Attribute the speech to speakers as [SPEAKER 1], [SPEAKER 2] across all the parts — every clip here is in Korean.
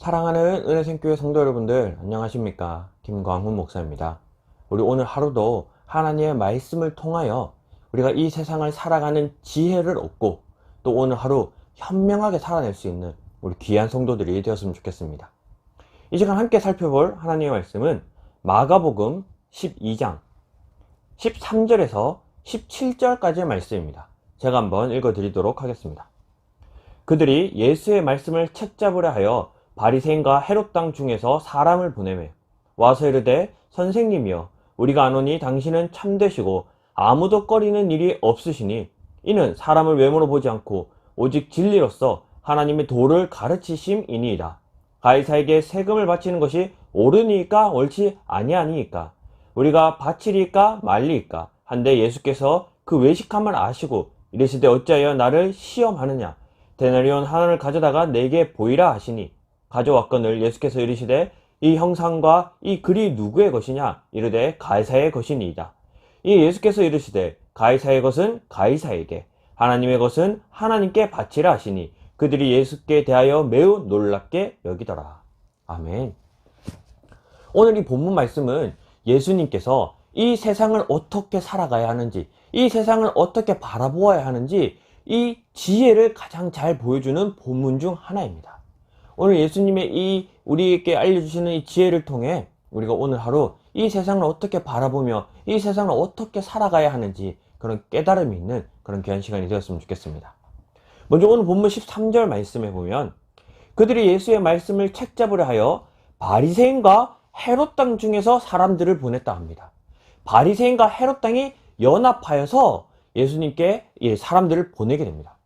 [SPEAKER 1] 사랑하는 은혜생교회 성도 여러분들, 안녕하십니까? 김광훈 목사입니다. 우리 오늘 하루도 하나님의 말씀을 통하여 우리가 이 세상을 살아가는 지혜를 얻고 또 오늘 하루 현명하게 살아낼 수 있는 우리 귀한 성도들이 되었으면 좋겠습니다. 이 시간 함께 살펴볼 하나님의 말씀은 마가복음 12장 13절에서 17절까지의 말씀입니다. 제가 한번 읽어드리도록 하겠습니다. 그들이 예수의 말씀을 책잡으려 하여 바리새인과 헤롯 땅 중에서 사람을 보내매 와서 이르되 선생님이여 우리가 아노니 당신은 참되시고 아무도 꺼리는 일이 없으시니 이는 사람을 외모로 보지 않고 오직 진리로서 하나님의 도를 가르치심이니이다. 가이사에게 세금을 바치는 것이 옳으니까 옳지 아니하니이까 우리가 바치리까 말리이까 한데 예수께서 그 외식함을 아시고 이르시되 어찌하여 나를 시험하느냐 데나리온 하나를 가져다가 내게 보이라 하시니 가져왔거늘 예수께서 이르시되 이 형상과 이 글이 누구의 것이냐 이르되 가이사의 것이니이다. 이 예수께서 이르시되 가이사의 것은 가이사에게 하나님의 것은 하나님께 바치라 하시니 그들이 예수께 대하여 매우 놀랍게 여기더라. 아멘. 오늘 이 본문 말씀은 예수님께서 이 세상을 어떻게 살아가야 하는지, 이 세상을 어떻게 바라보아야 하는지 이 지혜를 가장 잘 보여주는 본문 중 하나입니다. 오늘 예수님의 이 우리에게 알려주시는 이 지혜를 통해 우리가 오늘 하루 이 세상을 어떻게 바라보며 이 세상을 어떻게 살아가야 하는지 그런 깨달음이 있는 그런 귀한 시간이 되었으면 좋겠습니다. 먼저 오늘 본문 13절 말씀에 보면 그들이 예수의 말씀을 책잡으려 하여 바리새인과 헤롯 땅 중에서 사람들을 보냈다 합니다. 바리새인과 헤롯 땅이 연합하여서 예수님께 사람들을 보내게 됩니다.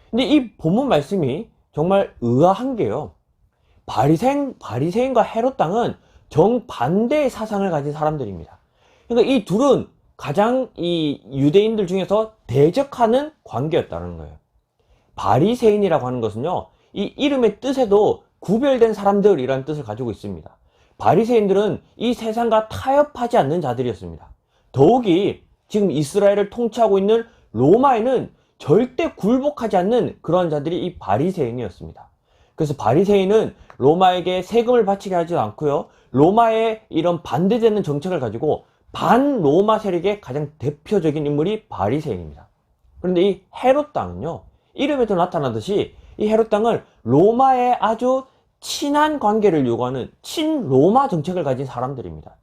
[SPEAKER 1] 근데 이 본문 말씀이 정말 의아한 게요. 바리새인과 헤롯 땅은 정반대의 사상을 가진 사람들입니다. 그러니까 이 둘은 가장 이 유대인들 중에서 대적하는 관계였다는 거예요. 바리새인이라고 하는 것은요, 이 이름의 뜻에도 구별된 사람들이라는 뜻을 가지고 있습니다. 바리새인들은 이 세상과 타협하지 않는 자들이었습니다. 더욱이 지금 이스라엘을 통치하고 있는 로마에는 절대 굴복하지 않는 그런 자들이 이 바리새인이었습니다. 그래서 바리새인은 로마에게 세금을 바치게 하지 않고요. 로마의 이런 반대되는 정책을 가지고 반로마 세력의 가장 대표적인 인물이 바리새인입니다. 그런데 이 헤롯 땅은요. 이름에도 나타나듯이 이 헤롯 땅은 로마의 아주 친한 관계를 요구하는 친로마 정책을 가진 사람들입니다.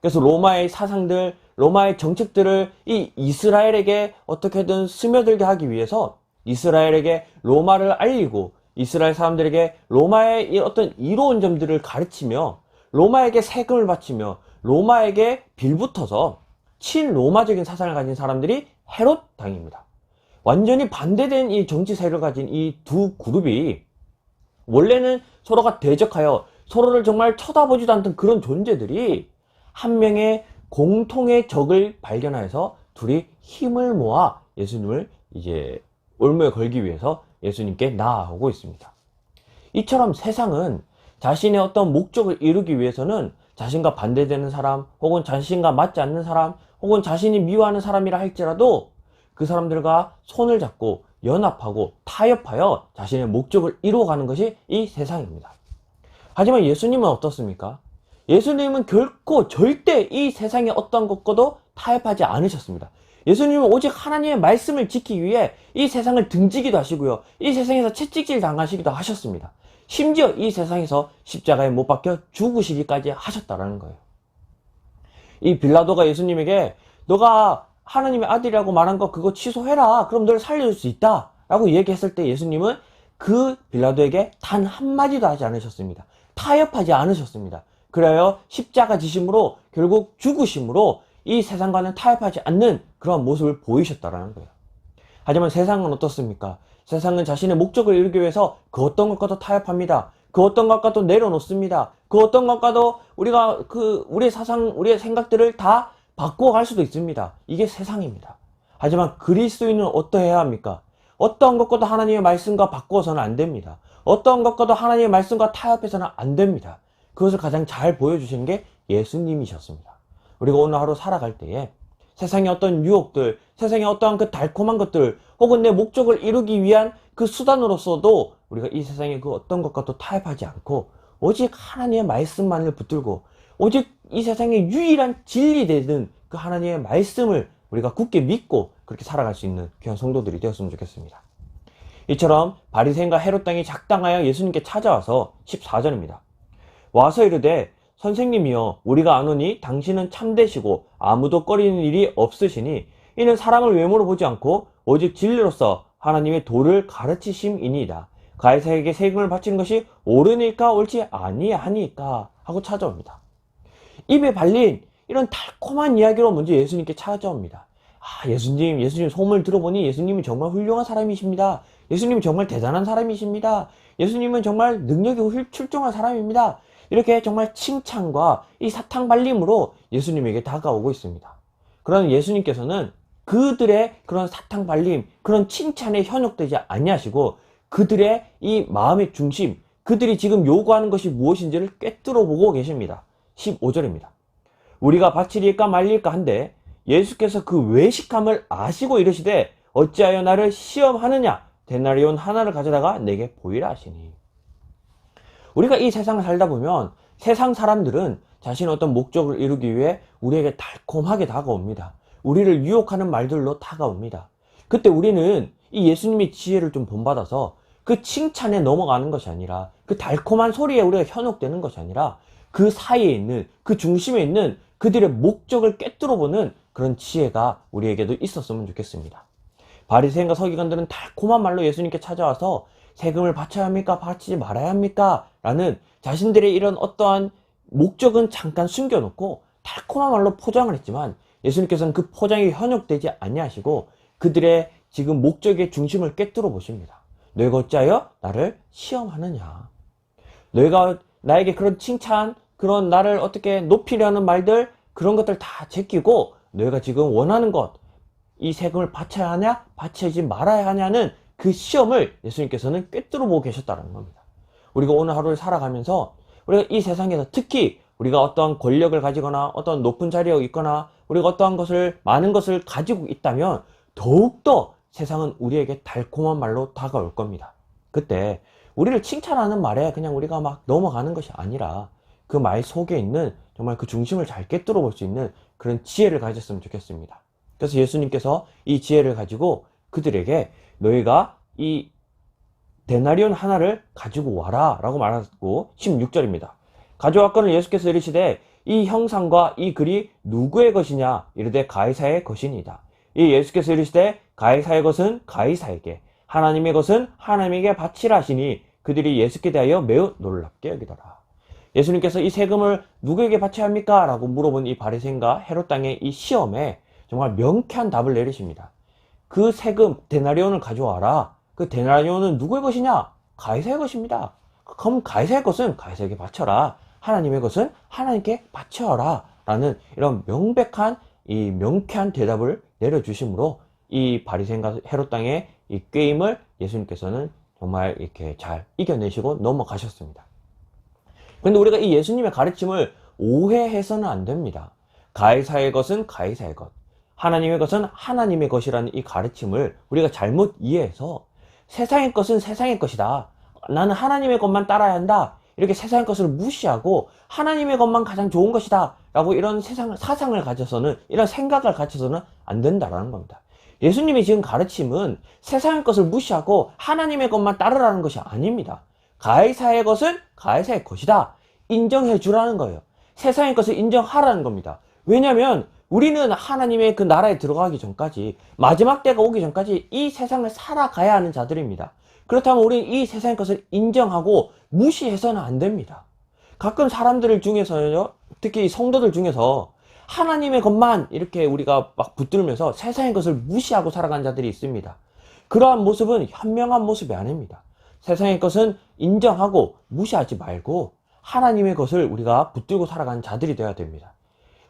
[SPEAKER 1] 그래서 로마의 사상들, 로마의 정책들을 이 이스라엘에게 어떻게든 스며들게 하기 위해서 이스라엘에게 로마를 알리고 이스라엘 사람들에게 로마의 어떤 이로운 점들을 가르치며 로마에게 세금을 바치며 로마에게 빌붙어서 친로마적인 사상을 가진 사람들이 헤롯 당입니다. 완전히 반대된 이 정치 세력을 가진 이 두 그룹이 원래는 서로가 대적하여 서로를 정말 쳐다보지도 않던 그런 존재들이 한 명의 공통의 적을 발견하여서 둘이 힘을 모아 예수님을 이제 올무에 걸기 위해서 예수님께 나아오고 있습니다. 이처럼 세상은 자신의 어떤 목적을 이루기 위해서는 자신과 반대되는 사람, 혹은 자신과 맞지 않는 사람, 혹은 자신이 미워하는 사람이라 할지라도 그 사람들과 손을 잡고 연합하고 타협하여 자신의 목적을 이루어가는 것이 이 세상입니다. 하지만 예수님은 어떻습니까? 예수님은 결코 절대 이 세상의 어떤 것과도 타협하지 않으셨습니다. 예수님은 오직 하나님의 말씀을 지키기 위해 이 세상을 등지기도 하시고요. 이 세상에서 채찍질 당하시기도 하셨습니다. 심지어 이 세상에서 십자가에 못 박혀 죽으시기까지 하셨다라는 거예요. 이 빌라도가 예수님에게 너가 하나님의 아들이라고 말한 거 그거 취소해라. 그럼 널 살려줄 수 있다. 라고 얘기했을 때 예수님은 그 빌라도에게 단 한마디도 하지 않으셨습니다. 타협하지 않으셨습니다. 그래요 십자가 지심으로 결국 죽으심으로 이 세상과는 타협하지 않는 그런 모습을 보이셨다라는 거예요. 하지만 세상은 어떻습니까? 세상은 자신의 목적을 이루기 위해서 그 어떤 것과도 타협합니다. 그 어떤 것과도 내려놓습니다. 그 어떤 것과도 우리가 우리의 사상, 우리의 생각들을 다 바꿔갈 수도 있습니다. 이게 세상입니다. 하지만 그리스도인은 어떠해야 합니까? 어떤 것과도 하나님의 말씀과 바꾸어서는 안 됩니다. 어떤 것과도 하나님의 말씀과 타협해서는 안 됩니다. 그것을 가장 잘 보여주시는 게 예수님이셨습니다. 우리가 오늘 하루 살아갈 때에 세상의 어떤 유혹들, 세상의 어떠한 그 달콤한 것들, 혹은 내 목적을 이루기 위한 그 수단으로서도 우리가 이 세상의 그 어떤 것과도 타협하지 않고 오직 하나님의 말씀만을 붙들고 오직 이 세상의 유일한 진리되는 그 하나님의 말씀을 우리가 굳게 믿고 그렇게 살아갈 수 있는 귀한 성도들이 되었으면 좋겠습니다. 이처럼 바리새인과 헤롯 당이 작당하여 예수님께 찾아와서 14절입니다. 와서 이르되 선생님이여 우리가 아노니 당신은 참되시고 아무도 꺼리는 일이 없으시니 이는 사람을 외모로 보지 않고 오직 진리로서 하나님의 도를 가르치심이니이다. 가이사에게 세금을 바치는 것이 옳으니까 옳지 아니하니까 하고 찾아옵니다. 입에 발린 이런 달콤한 이야기로 먼저 예수님께 찾아옵니다. 예수님 소문을 들어보니 예수님이 정말 훌륭한 사람이십니다. 예수님은 정말 대단한 사람이십니다. 예수님은 정말 능력이 출중한 사람입니다. 이렇게 정말 칭찬과 이 사탕 발림으로 예수님에게 다가오고 있습니다. 그러나 예수님께서는 그들의 그런 사탕 발림, 그런 칭찬에 현혹되지 아니하시고 그들의 이 마음의 중심, 그들이 지금 요구하는 것이 무엇인지를 꿰뚫어 보고 계십니다. 15절입니다. 우리가 바치리까 말릴까 한데 예수께서 그 외식함을 아시고 이르시되 어찌하여 나를 시험하느냐 데나리온 하나를 가져다가 내게 보이라 하시니. 우리가 이 세상을 살다 보면 세상 사람들은 자신의 어떤 목적을 이루기 위해 우리에게 달콤하게 다가옵니다. 우리를 유혹하는 말들로 다가옵니다. 그때 우리는 이 예수님의 지혜를 좀 본받아서 그 칭찬에 넘어가는 것이 아니라 그 달콤한 소리에 우리가 현혹되는 것이 아니라 그 사이에 있는 그 중심에 있는 그들의 목적을 꿰뚫어보는 그런 지혜가 우리에게도 있었으면 좋겠습니다. 바리새인과 서기관들은 달콤한 말로 예수님께 찾아와서 세금을 바쳐야 합니까? 바치지 말아야 합니까? 라는 자신들의 이런 어떠한 목적은 잠깐 숨겨놓고 달콤한 말로 포장을 했지만 예수님께서는 그 포장이 현혹되지 아니하시고 그들의 지금 목적의 중심을 꿰뚫어 보십니다. 너희가 어찌하여 나를 시험하느냐. 너희가 나에게 그런 칭찬, 그런 나를 어떻게 높이려는 말들, 그런 것들 다 제끼고 너희가 지금 원하는 것, 이 세금을 바쳐야 하냐, 바치지 말아야 하냐는 그 시험을 예수님께서는 꿰뚫어 보고 계셨다는 겁니다. 우리가 오늘 하루를 살아가면서 우리가 이 세상에서 특히 우리가 어떠한 권력을 가지거나 어떤 높은 자리에 있거나 우리가 어떠한 것을 많은 것을 가지고 있다면 더욱더 세상은 우리에게 달콤한 말로 다가올 겁니다. 그때 우리를 칭찬하는 말에 그냥 우리가 막 넘어가는 것이 아니라 그 말 속에 있는 정말 그 중심을 잘 꿰뚫어 볼 수 있는 그런 지혜를 가졌으면 좋겠습니다. 그래서 예수님께서 이 지혜를 가지고 그들에게 너희가 이 데나리온 하나를 가지고 와라 라고 말하고 16절입니다. 가져왔거늘 예수께서 이르시되 이 형상과 이 글이 누구의 것이냐 이르되 가이사의 것이니이다. 이 예수께서 이르시되 가이사의 것은 가이사에게 하나님의 것은 하나님에게 바치라 하시니 그들이 예수께 대하여 매우 놀랍게 여기더라. 예수님께서 이 세금을 누구에게 바쳐야 합니까? 라고 물어본 이 바리새인과 헤롯 당의 이 시험에 정말 명쾌한 답을 내리십니다. 그 세금 데나리온을 가져와라. 그 데나리온은 누구의 것이냐? 가이사의 것입니다. 그럼 가이사의 것은 가이사에게 바쳐라. 하나님의 것은 하나님께 바쳐라. 라는 이런 명백한 이 명쾌한 대답을 내려주심으로 이 바리새인과 헤롯 당의 이 게임을 예수님께서는 정말 이렇게 잘 이겨내시고 넘어가셨습니다. 그런데 우리가 이 예수님의 가르침을 오해해서는 안 됩니다. 가이사의 것은 가이사의 것, 하나님의 것은 하나님의 것이라는 이 가르침을 우리가 잘못 이해해서 세상의 것은 세상의 것이다. 나는 하나님의 것만 따라야 한다. 이렇게 세상의 것을 무시하고 하나님의 것만 가장 좋은 것이다. 라고 이런 사상을 가져서는, 이런 생각을 가져서는 안 된다라는 겁니다. 예수님이 지금 가르침은 세상의 것을 무시하고 하나님의 것만 따르라는 것이 아닙니다. 가이사의 것은 가이사의 것이다. 인정해 주라는 거예요. 세상의 것을 인정하라는 겁니다. 왜냐하면 우리는 하나님의 그 나라에 들어가기 전까지, 마지막 때가 오기 전까지 이 세상을 살아가야 하는 자들입니다. 그렇다면 우리는 이 세상의 것을 인정하고 무시해서는 안 됩니다. 가끔 사람들 중에서요, 특히 성도들 중에서 하나님의 것만 이렇게 우리가 막 붙들면서 세상의 것을 무시하고 살아가는 자들이 있습니다. 그러한 모습은 현명한 모습이 아닙니다. 세상의 것은 인정하고 무시하지 말고 하나님의 것을 우리가 붙들고 살아가는 자들이 되어야 됩니다.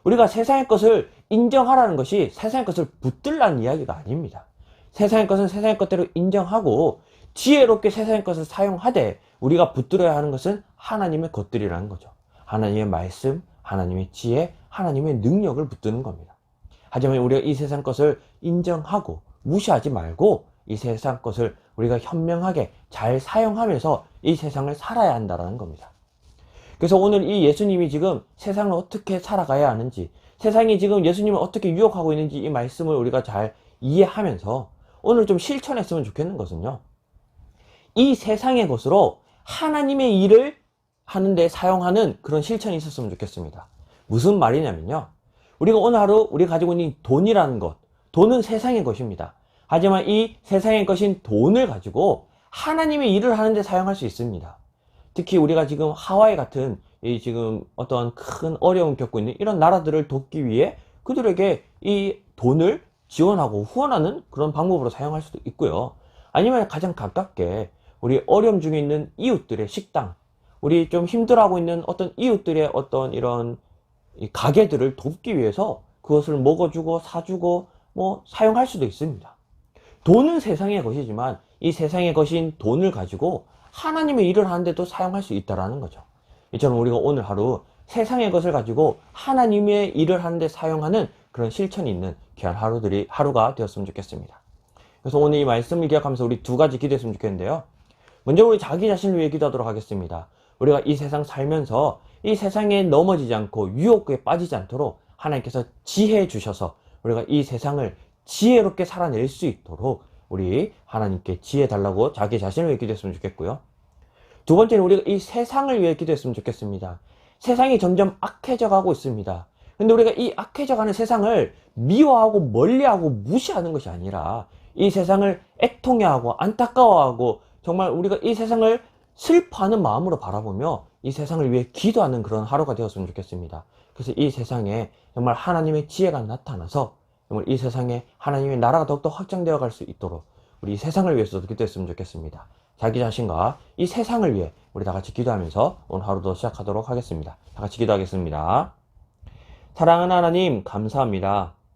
[SPEAKER 1] 우리가 세상의 것을 인정하라는 것이 세상의 것을 붙들라는 이야기가 아닙니다. 세상의 것은 세상의 것대로 인정하고 지혜롭게 세상의 것을 사용하되 우리가 붙들어야 하는 것은 하나님의 것들이라는 거죠. 하나님의 말씀, 하나님의 지혜, 하나님의 능력을 붙드는 겁니다. 하지만 우리가 이 세상 것을 인정하고 무시하지 말고 이 세상 것을 우리가 현명하게 잘 사용하면서 이 세상을 살아야 한다는 겁니다. 그래서 오늘 이 예수님이 지금 세상을 어떻게 살아가야 하는지, 세상이 지금 예수님을 어떻게 유혹하고 있는지 이 말씀을 우리가 잘 이해하면서 오늘 좀 실천했으면 좋겠는 것은요, 이 세상의 것으로 하나님의 일을 하는데 사용하는 그런 실천이 있었으면 좋겠습니다. 무슨 말이냐면요, 우리가 오늘 하루 우리가 가지고 있는 돈이라는 것, 돈은 세상의 것입니다. 하지만 이 세상의 것인 돈을 가지고 하나님의 일을 하는데 사용할 수 있습니다. 특히 우리가 지금 하와이 같은 이 지금 어떤 큰 어려움 겪고 있는 이런 나라들을 돕기 위해 그들에게 이 돈을 지원하고 후원하는 그런 방법으로 사용할 수도 있고요. 아니면 가장 가깝게 우리 어려움 중에 있는 이웃들의 식당, 우리 좀 힘들어하고 있는 어떤 이웃들의 어떤 이런 이 가게들을 돕기 위해서 그것을 먹어주고 사주고 뭐 사용할 수도 있습니다. 돈은 세상의 것이지만 이 세상의 것인 돈을 가지고 하나님의 일을 하는데도 사용할 수 있다는 거죠. 이처럼 우리가 오늘 하루 세상의 것을 가지고 하나님의 일을 하는데 사용하는 그런 실천이 있는 귀한 하루가 되었으면 좋겠습니다. 그래서 오늘 이 말씀을 기억하면서 우리 두 가지 기도했으면 좋겠는데요. 먼저 우리 자기 자신을 위해 기도하도록 하겠습니다. 우리가 이 세상 살면서 이 세상에 넘어지지 않고 유혹에 빠지지 않도록 하나님께서 지혜 주셔서 우리가 이 세상을 지혜롭게 살아낼 수 있도록 우리 하나님께 지혜 달라고 자기 자신을 위해 기도했으면 좋겠고요. 두 번째는 우리가 이 세상을 위해 기도했으면 좋겠습니다. 세상이 점점 악해져 가고 있습니다. 근데 우리가 이 악해져 가는 세상을 미워하고 멀리하고 무시하는 것이 아니라 이 세상을 애통해하고 안타까워하고 정말 우리가 이 세상을 슬퍼하는 마음으로 바라보며 이 세상을 위해 기도하는 그런 하루가 되었으면 좋겠습니다. 그래서 이 세상에 정말 하나님의 지혜가 나타나서 정말 이 세상에 하나님의 나라가 더욱더 확장되어 갈 수 있도록 우리 이 세상을 위해서도 기도했으면 좋겠습니다. 자기 자신과 이 세상을 위해 우리 다 같이 기도하면서 오늘 하루도 시작하도록 하겠습니다. 다 같이 기도하겠습니다. 사랑하는 하나님, 감사합니다.